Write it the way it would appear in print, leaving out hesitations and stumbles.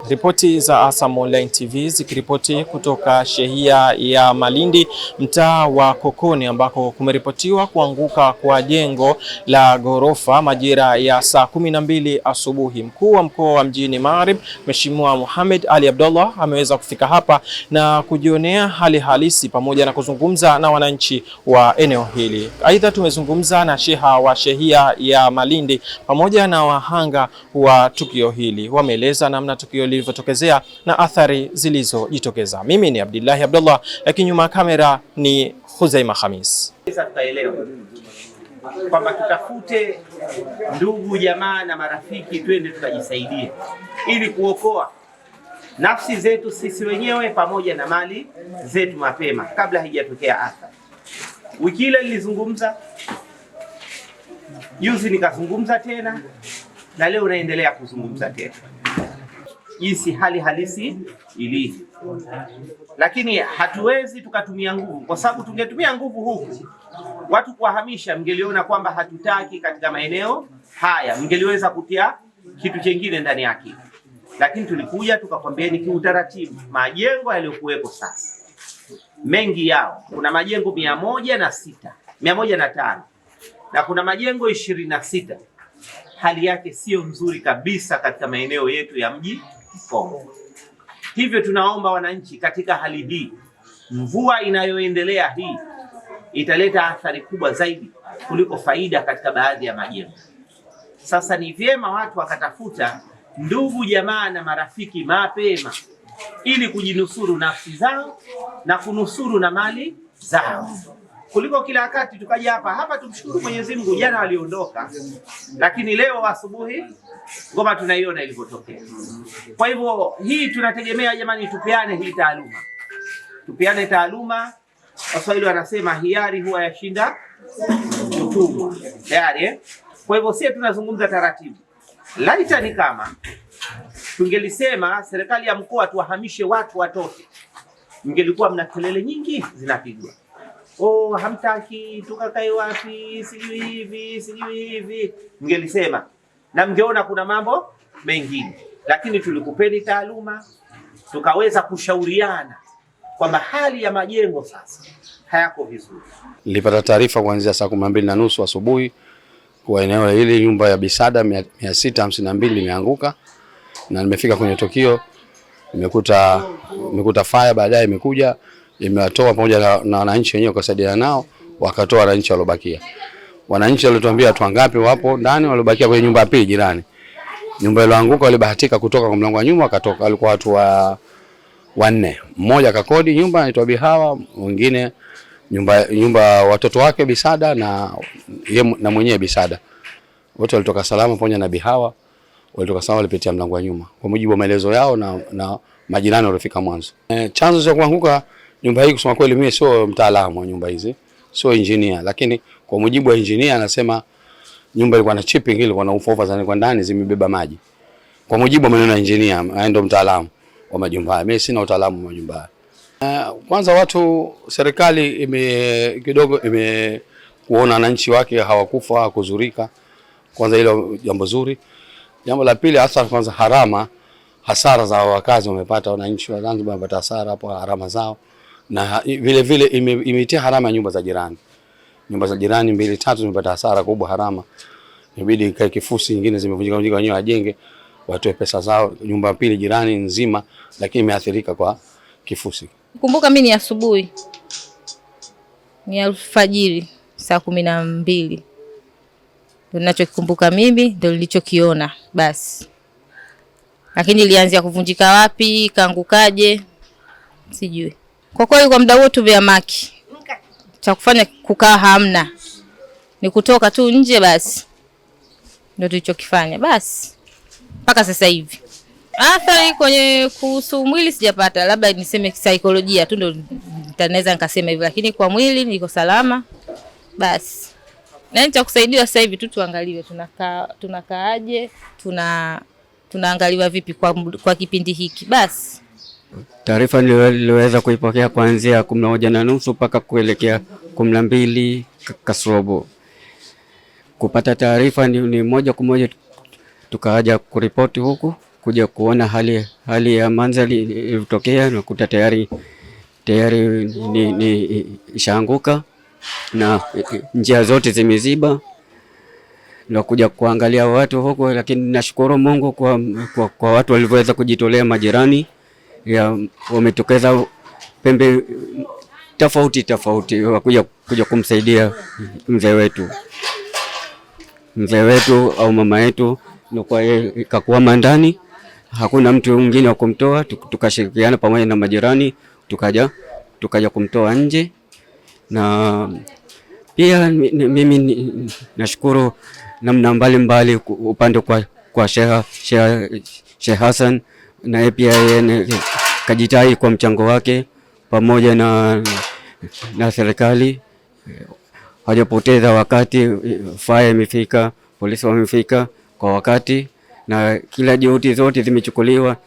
Ripoti za ASAM Online TV zikiripoti kutoka shehia ya Malindi, mtaa wa Kokoni, ambako kumeripotiwa kuanguka kwa jengo la ghorofa majira ya saa 12 asubuhi. Mkuu wa mkoa wa Mjini Magharibi, Mheshimiwa Mohamed Ali Abdullah, ameweza kufika hapa na kujionea hali halisi pamoja na kuzungumza na wananchi wa eneo hili. Aidha, tumezungumza na sheha wa shehia ya Malindi pamoja na wahanga wa tukio hili. Wameeleza namna tukio lilivyotokezea na athari zilizojitokeza. Mimi ni Abdillahi Abdullah, lakini nyuma ya kamera ni Huzaima Khamis. Tutaelewa kwamba tutafute ndugu jamaa na marafiki, twende tukajisaidie ili kuokoa nafsi zetu sisi wenyewe pamoja na mali zetu mapema kabla haijatokea athari. Wiki ile nilizungumza, juzi nikazungumza tena, na leo naendelea kuzungumza tena jinsi hali halisi ilivyo. Lakini hatuwezi tukatumia nguvu, kwa sababu tungetumia nguvu huku watu kuwahamisha, mngeliona kwamba hatutaki katika maeneo haya, mngeliweza kutia kitu kingine ndani yake. Lakini tulikuja tukakwambieni kiutaratibu majengo yaliyokuwepo sasa, mengi yao, kuna majengo 105 na kuna majengo 26, hali yake sio nzuri kabisa katika maeneo yetu ya mji Kongo. Hivyo tunaomba wananchi, katika hali hii, mvua inayoendelea hii italeta athari kubwa zaidi kuliko faida katika baadhi ya majengo. Sasa ni vyema watu wakatafuta ndugu jamaa na marafiki mapema ili kujinusuru nafsi zao na kunusuru na mali zao, kuliko kila wakati tukaja hapa. Tumshukuru Mwenyezi Mungu, jana waliondoka, lakini leo asubuhi ngoma tunaiona ilivyotokea. Kwa hivyo hii tunategemea jamani, tupeane hii taaluma, tupeane taaluma. Waswahili wanasema hiari huwa yashinda utumwa. Tayari Kwa hivyo sisi tunazungumza taratibu. Laita ni kama tungelisema serikali ya mkoa tuwahamishe watu watoke, mngelikuwa mna kelele nyingi zinapigwa. Hamtaki tukakae wapi, sijui hivi, mngelisema na mngeona kuna mambo mengine. Lakini tulikupeni taaluma, tukaweza kushauriana kwamba hali ya majengo sasa hayako vizuri. Nilipata taarifa kuanzia saa 12:30 asubuhi kwa eneo hili nyumba ya Bisada 652 imeanguka, na nimefika kwenye tukio nimekuta fire, baadaye imekuja imewatoa pamoja na wananchi wenyewe kusaidiana nao, wakatoa wananchi waliobakia. Wananchi walituambia watu wangapi wapo ndani waliobakia kwenye nyumba ya pili jirani. Nyumba iliyoanguka walibahatika kutoka kwa mlango wa nyuma, wakatoka walikuwa watu wanne. Mmoja akakodi nyumba anaitwa Bihawa, mwingine nyumba watoto wake Bisada na mwenyewe Bisada. Wote walitoka salama pamoja na Bihawa, walitoka salama, walipitia mlango wa nyuma kwa mujibu wa maelezo yao na majirani waliofika mwanzo. Chanzo cha kuanguka nyumba hii, kusema kweli mimi sio mtaalamu wa nyumba hizi, sio engineer, lakini kwa mujibu wa engineer anasema nyumba ilikuwa na chipping, ilikuwa na ufofa za kwa ndani zimebeba maji. Kwa mujibu wa maneno ya engineer, ndio mtaalamu wa majumba. Mimi sina utaalamu wa majumba. Kwanza serikali kidogo kuona wananchi wake hawakufa, hakuzurika. Kwanza hilo jambo zuri. Jambo la pili, hasa kwanza hasara za wakazi wamepata, wananchi wa Zanzibar wamepata hasara hapo, harama zao, na vile vile imetia harama nyumba za jirani. Nyumba za jirani 2-3 zimepata hasara kubwa, harama. Inabidi kae kifusi, nyingine zimevunjika wenyewe wajenge, watoe pesa zao. Nyumba pili jirani nzima lakini imeathirika kwa kifusi. Kumbuka mimi ni asubuhi, ni alfajiri saa 12. Ndio ninachokumbuka mimi, ndio nilichokiona basi. Lakini ilianza kuvunjika wapi, kaangukaje, sijui. Kwa kweli kwa muda wote vya maki, cha kufanya kukaa hamna, ni kutoka tu nje basi. Ndio tulichokifanya basi mpaka sasa hivi. Athari kwenye kuhusu mwili sijapata, labda niseme kisaikolojia tu ndio naweza nikasema hivyo, lakini kwa mwili niko salama basi. Na cha kusaidia sasa hivi tu tuangaliwe tunakaaje, tunaangaliwa vipi kwa kipindi hiki basi. Taarifa niliweza kuipokea kuanzia 11:30 mpaka kuelekea 12 kasrobo. Kupata taarifa ni moja kwa moja tukaja kuripoti huku kuja kuona hali ya mandhari iliyotokea, nakuta tayari ni ishaanguka na njia zote zimeziba, na kuja kuangalia watu huko. Lakini nashukuru Mungu kwa watu walivyoweza kujitolea, majirani wametokeza pembe tofauti kuja kumsaidia mzee wetu au mama yetu, kwa ikakwama ndani, hakuna mtu mwingine wa kumtoa. Tukashirikiana pamoja na majirani, tukaja kumtoa nje. Na pia mimi nashukuru namna mbalimbali upande kwa Sheikh Hassan, na pia kajitahidi kwa mchango wake, pamoja na serikali. Hajapoteza wakati, fire imefika, polisi wamefika kwa wakati, na kila juhudi zote zimechukuliwa.